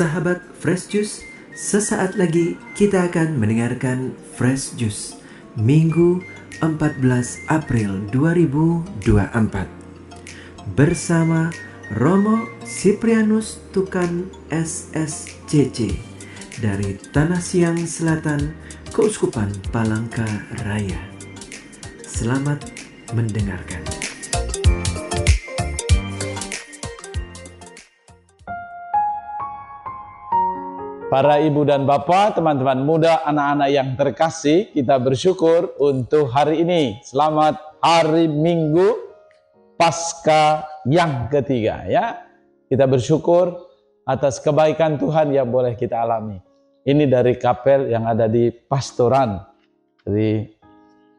Sahabat Fresh Juice, sesaat lagi kita akan mendengarkan Fresh Juice Minggu 14 April 2024 bersama Romo Siprianus Tukan SSCC dari Tanah Siang Selatan, Keuskupan Palangka Raya. Selamat mendengarkan. Para ibu dan bapak, teman-teman muda, anak-anak yang terkasih, kita bersyukur untuk hari ini. Selamat hari Minggu Paskah yang ketiga, ya. Kita bersyukur atas kebaikan Tuhan yang boleh kita alami. Ini dari kapel yang ada di Pastoran. Jadi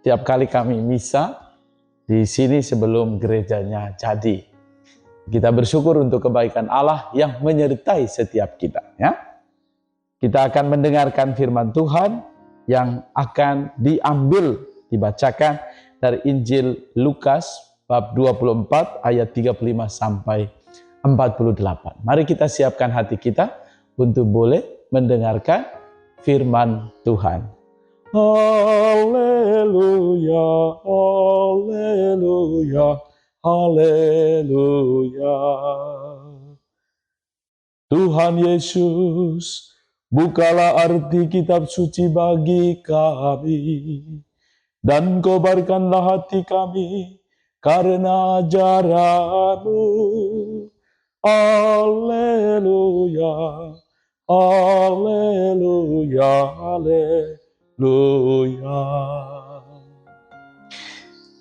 tiap kali kami misa di sini sebelum gerejanya jadi. Kita bersyukur untuk kebaikan Allah yang menyertai setiap kita, ya. Kita akan mendengarkan firman Tuhan yang akan dibacakan dari Injil Lukas bab 24 ayat 35 sampai 48. Mari kita siapkan hati kita untuk boleh mendengarkan firman Tuhan. Haleluya, haleluya, haleluya. Tuhan Yesus, bukalah arti kitab suci bagi kami, dan kobarkanlah hati kami karena ajaran-Mu. Haleluya, haleluya, haleluya.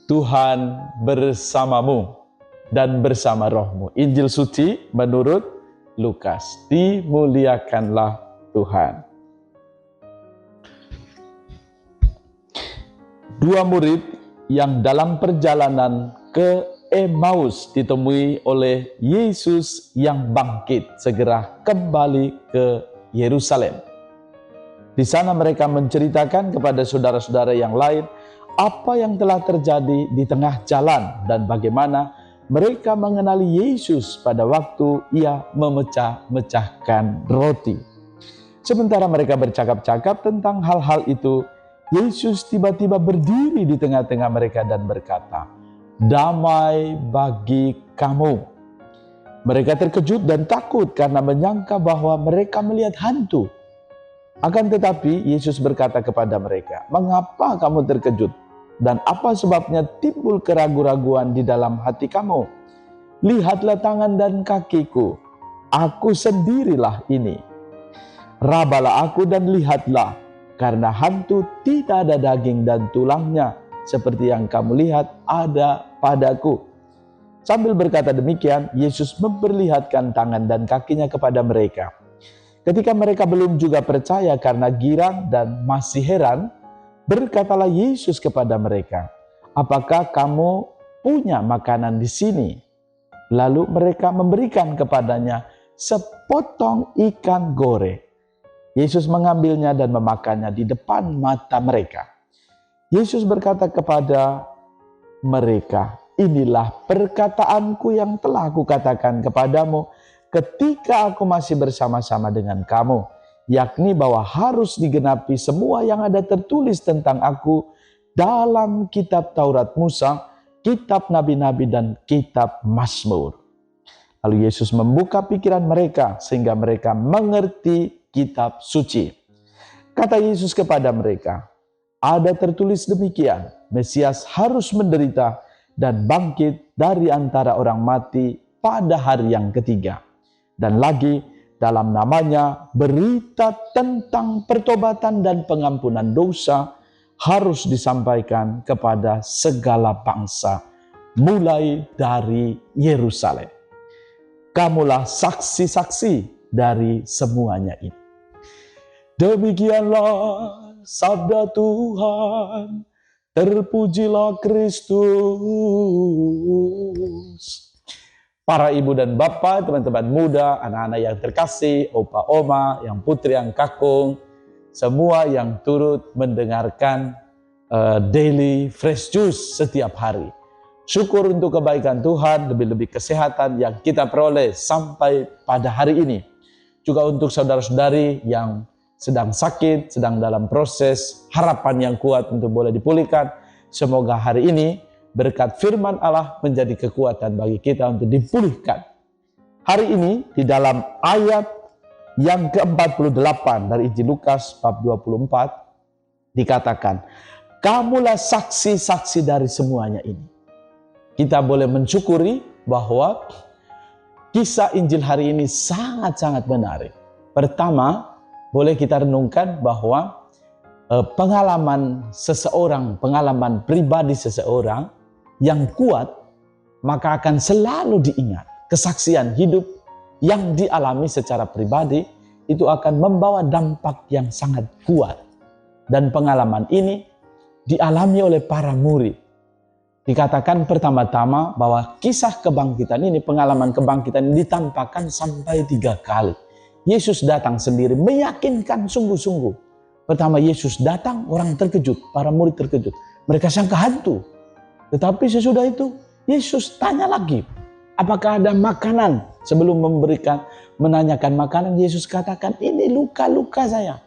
Tuhan bersamamu dan bersama rohmu. Injil suci menurut Lukas. Dimuliakanlah Tuhan. Dua murid yang dalam perjalanan ke Emmaus ditemui oleh Yesus yang bangkit segera kembali ke Yerusalem. Di sana mereka menceritakan kepada saudara-saudara yang lain apa yang telah terjadi di tengah jalan dan bagaimana mereka mengenali Yesus pada waktu Ia memecah-mecahkan roti. Sementara mereka bercakap-cakap tentang hal-hal itu, Yesus tiba-tiba berdiri di tengah-tengah mereka dan berkata, "Damai bagi kamu." Mereka terkejut dan takut karena menyangka bahwa mereka melihat hantu. Akan tetapi Yesus berkata kepada mereka, "Mengapa kamu terkejut? Dan apa sebabnya timbul keraguan-raguan di dalam hati kamu? Lihatlah tangan dan kakiku, aku sendirilah ini. Rabalah aku dan lihatlah, karena hantu tidak ada daging dan tulangnya, seperti yang kamu lihat ada padaku." Sambil berkata demikian, Yesus memperlihatkan tangan dan kakinya kepada mereka. Ketika mereka belum juga percaya karena girang dan masih heran, berkatalah Yesus kepada mereka, "Apakah kamu punya makanan di sini?" Lalu mereka memberikan kepadanya sepotong ikan goreng. Yesus mengambilnya dan memakannya di depan mata mereka. Yesus berkata kepada mereka, "Inilah perkataanku yang telah aku katakan kepadamu ketika aku masih bersama-sama dengan kamu, yakni bahwa harus digenapi semua yang ada tertulis tentang aku dalam kitab Taurat Musa, kitab Nabi-Nabi, dan kitab Mazmur." Lalu Yesus membuka pikiran mereka sehingga mereka mengerti kitab suci. Kata Yesus kepada mereka, "Ada tertulis demikian, Mesias harus menderita dan bangkit dari antara orang mati pada hari yang ketiga. Dan lagi, dalam namanya berita tentang pertobatan dan pengampunan dosa harus disampaikan kepada segala bangsa, mulai dari Yerusalem. Kamulah saksi-saksi dari semuanya ini." Demikianlah sabda Tuhan. Terpujilah Kristus. Para ibu dan bapak, teman-teman muda, anak-anak yang terkasih, opa oma, yang putri, yang kakung, semua yang turut mendengarkan Daily Fresh Juice setiap hari. Syukur untuk kebaikan Tuhan, lebih-lebih kesehatan yang kita peroleh sampai pada hari ini. juga untuk saudara-saudari yang sedang sakit, sedang dalam proses harapan yang kuat untuk boleh dipulihkan. Semoga hari ini berkat firman Allah menjadi kekuatan bagi kita untuk dipulihkan. Hari ini di dalam ayat yang ke-48 dari Injil Lukas bab 24 dikatakan, kamulah saksi-saksi dari semuanya ini. Kita boleh mensyukuri bahwa kisah Injil hari ini sangat-sangat menarik. Pertama, boleh kita renungkan bahwa pengalaman seseorang, pengalaman pribadi seseorang yang kuat, maka akan selalu diingat. Kesaksian hidup yang dialami secara pribadi itu akan membawa dampak yang sangat kuat. Dan pengalaman ini dialami oleh para murid. Dikatakan pertama-tama bahwa kisah kebangkitan ini, pengalaman kebangkitan ini ditampakkan sampai 3 kali. Yesus datang sendiri, meyakinkan sungguh-sungguh. Pertama Yesus datang, orang terkejut, para murid terkejut. Mereka sangka hantu. Tetapi sesudah itu, Yesus tanya lagi, apakah ada makanan? Sebelum menanyakan makanan, Yesus katakan, ini luka-luka saya.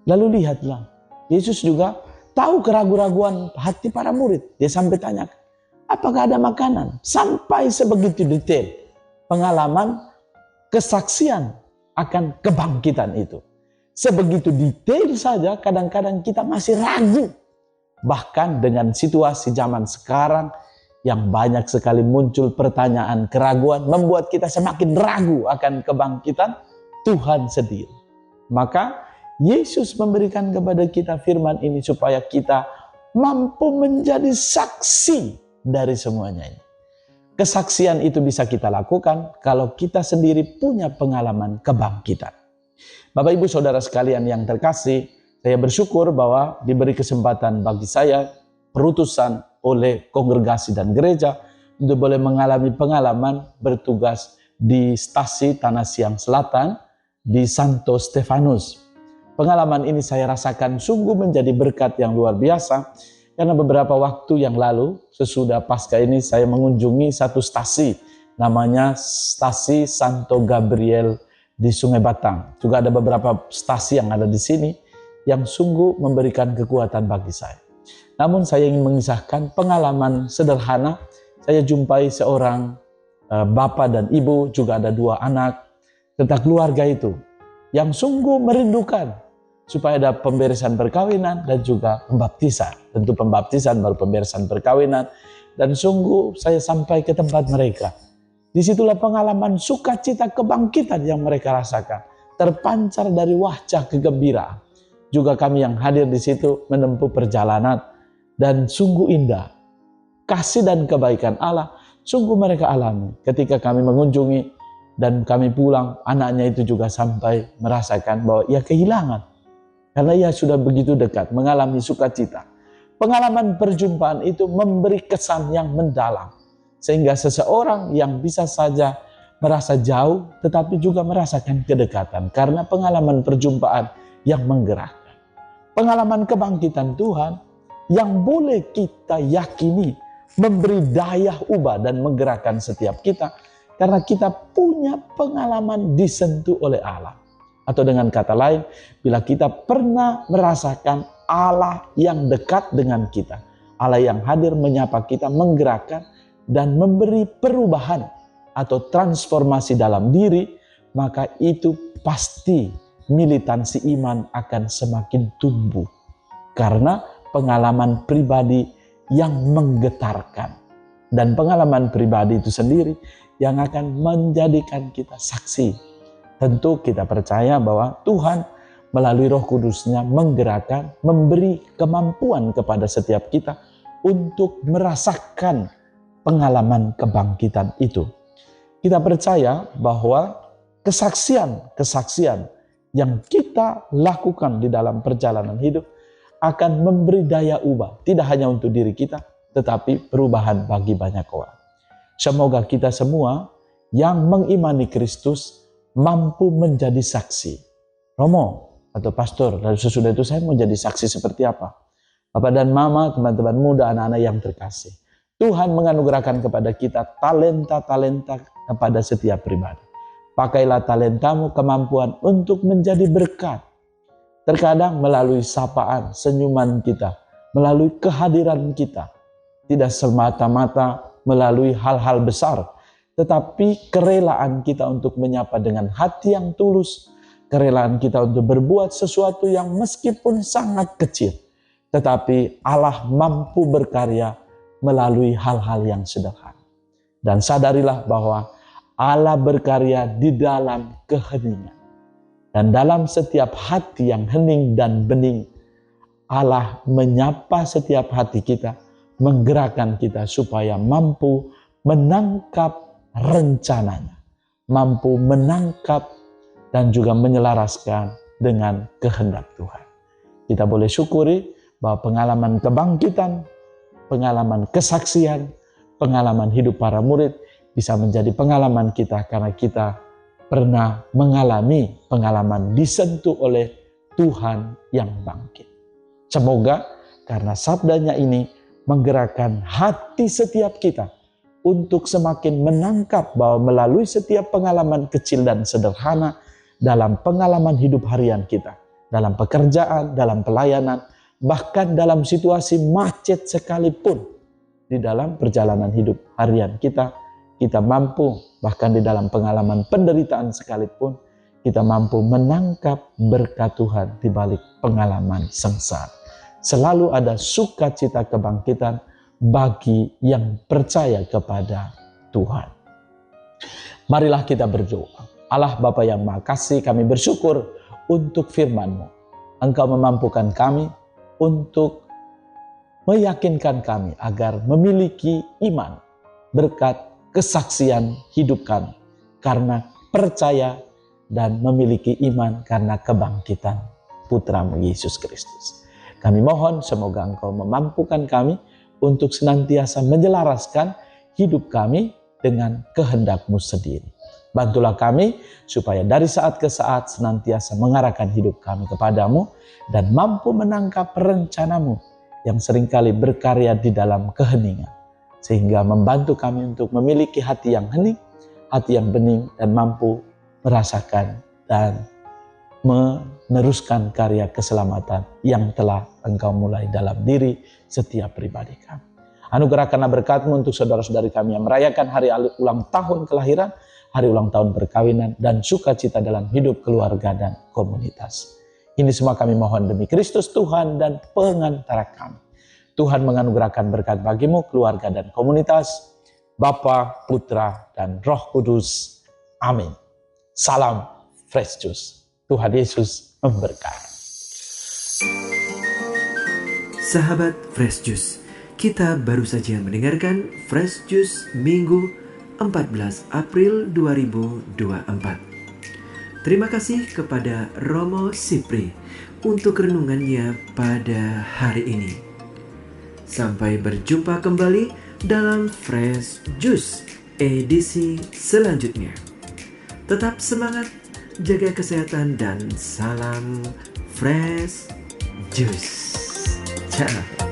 Lalu lihatlah, Yesus juga tahu keraguan-raguan hati para murid. Dia sampai tanya, apakah ada makanan? Sampai sebegitu detail pengalaman kesaksian akan kebangkitan itu. Sebegitu detail saja kadang-kadang kita masih ragu. Bahkan dengan situasi zaman sekarang yang banyak sekali muncul pertanyaan, keraguan, membuat kita semakin ragu akan kebangkitan Tuhan sendiri. Maka Yesus memberikan kepada kita firman ini supaya kita mampu menjadi saksi dari semuanya ini. Kesaksian itu bisa kita lakukan kalau kita sendiri punya pengalaman kebangkitan. Bapak Ibu Saudara sekalian yang terkasih, saya bersyukur bahwa diberi kesempatan bagi saya perutusan oleh kongregasi dan gereja untuk boleh mengalami pengalaman bertugas di stasi Tanah Siang Selatan di Santo Stefanus. Pengalaman ini saya rasakan sungguh menjadi berkat yang luar biasa. Karena beberapa waktu yang lalu, sesudah Paskah ini saya mengunjungi satu stasi, namanya Stasi Santo Gabriel di Sungai Batang. Juga ada beberapa stasi yang ada di sini yang sungguh memberikan kekuatan bagi saya. Namun saya ingin mengisahkan pengalaman sederhana. Saya jumpai seorang bapak dan ibu, juga ada 2 anak, serta keluarga itu yang sungguh merindukan supaya ada pemberesan perkawinan dan juga pembaptisan. Tentu pembaptisan baru pemberesan perkawinan. Dan sungguh saya sampai ke tempat mereka. Disitulah pengalaman sukacita kebangkitan yang mereka rasakan. Terpancar dari wajah kegembiraan. Juga kami yang hadir di situ menempuh perjalanan. Dan sungguh indah. Kasih dan kebaikan Allah sungguh mereka alami. Ketika kami mengunjungi dan kami pulang, anaknya itu juga sampai merasakan bahwa ia kehilangan. Karena ia sudah begitu dekat, mengalami sukacita. Pengalaman perjumpaan itu memberi kesan yang mendalam. Sehingga seseorang yang bisa saja merasa jauh, tetapi juga merasakan kedekatan. Karena pengalaman perjumpaan yang menggerakkan. Pengalaman kebangkitan Tuhan yang boleh kita yakini, memberi daya ubah dan menggerakkan setiap kita. Karena kita punya pengalaman disentuh oleh Allah. Atau dengan kata lain, bila kita pernah merasakan Allah yang dekat dengan kita, Allah yang hadir menyapa kita, menggerakkan dan memberi perubahan atau transformasi dalam diri, maka itu pasti militansi iman akan semakin tumbuh. Karena pengalaman pribadi yang menggetarkan. Dan pengalaman pribadi itu sendiri yang akan menjadikan kita saksi. Tentu kita percaya bahwa Tuhan melalui Roh Kudus-Nya menggerakkan, memberi kemampuan kepada setiap kita untuk merasakan pengalaman kebangkitan itu. Kita percaya bahwa kesaksian yang kita lakukan di dalam perjalanan hidup akan memberi daya ubah, tidak hanya untuk diri kita, tetapi perubahan bagi banyak orang. Semoga kita semua yang mengimani Kristus mampu menjadi saksi. Romo atau pastor, lalu sesudah itu saya mau jadi saksi seperti apa? Bapak dan mama, teman-teman muda, anak-anak yang terkasih. Tuhan menganugerahkan kepada kita talenta-talenta kepada setiap pribadi. Pakailah talentamu, kemampuan untuk menjadi berkat. Terkadang melalui sapaan, senyuman kita, melalui kehadiran kita. Tidak semata-mata melalui hal-hal besar, tetapi kerelaan kita untuk menyapa dengan hati yang tulus, kerelaan kita untuk berbuat sesuatu yang meskipun sangat kecil, tetapi Allah mampu berkarya melalui hal-hal yang sederhana. Dan sadarilah bahwa Allah berkarya di dalam keheningan. Dan dalam setiap hati yang hening dan bening, Allah menyapa setiap hati kita, menggerakkan kita supaya mampu menangkap rencananya, mampu menangkap dan juga menyelaraskan dengan kehendak Tuhan. Kita boleh syukuri bahwa pengalaman kebangkitan, pengalaman kesaksian, pengalaman hidup para murid bisa menjadi pengalaman kita karena kita pernah mengalami pengalaman disentuh oleh Tuhan yang bangkit. Semoga karena sabdanya ini menggerakkan hati setiap kita untuk semakin menangkap bahwa melalui setiap pengalaman kecil dan sederhana dalam pengalaman hidup harian kita, dalam pekerjaan, dalam pelayanan, bahkan dalam situasi macet sekalipun di dalam perjalanan hidup harian kita mampu, bahkan di dalam pengalaman penderitaan sekalipun, kita mampu menangkap berkat Tuhan di balik pengalaman sengsara. Selalu ada sukacita kebangkitan bagi yang percaya kepada Tuhan. Marilah kita berdoa. Allah Bapa yang Maha Kasih, kami bersyukur untuk firman-Mu. Engkau memampukan kami untuk meyakinkan kami agar memiliki iman berkat kesaksian hidup kami karena percaya dan memiliki iman karena kebangkitan Putra-Mu Yesus Kristus. Kami mohon semoga Engkau memampukan kami untuk senantiasa menyelaraskan hidup kami dengan kehendak-Mu sendiri. Bantulah kami supaya dari saat ke saat senantiasa mengarahkan hidup kami kepadamu dan mampu menangkap rencana-Mu yang seringkali berkarya di dalam keheningan. Sehingga membantu kami untuk memiliki hati yang hening, hati yang bening, dan mampu merasakan dan meneruskan karya keselamatan yang telah Engkau mulai dalam diri setiap pribadi kami. Anugerahkanlah berkat-Mu untuk saudara-saudari kami yang merayakan hari ulang tahun kelahiran, hari ulang tahun perkawinan, dan sukacita dalam hidup keluarga dan komunitas. Ini semua kami mohon demi Kristus Tuhan dan pengantara kami. Tuhan menganugerahkan berkat bagimu, keluarga dan komunitas, Bapa, Putra, dan Roh Kudus. Amin. Salam Fresh Juice. Tuhan Yesus memberkati. Sahabat Fresh Juice, kita baru saja mendengarkan Fresh Juice Minggu 14 April 2024. Terima kasih kepada Romo Sipri untuk renungannya pada hari ini. Sampai berjumpa kembali dalam Fresh Juice edisi selanjutnya. Tetap semangat, jaga kesehatan, dan salam Fresh Juice. Ciao.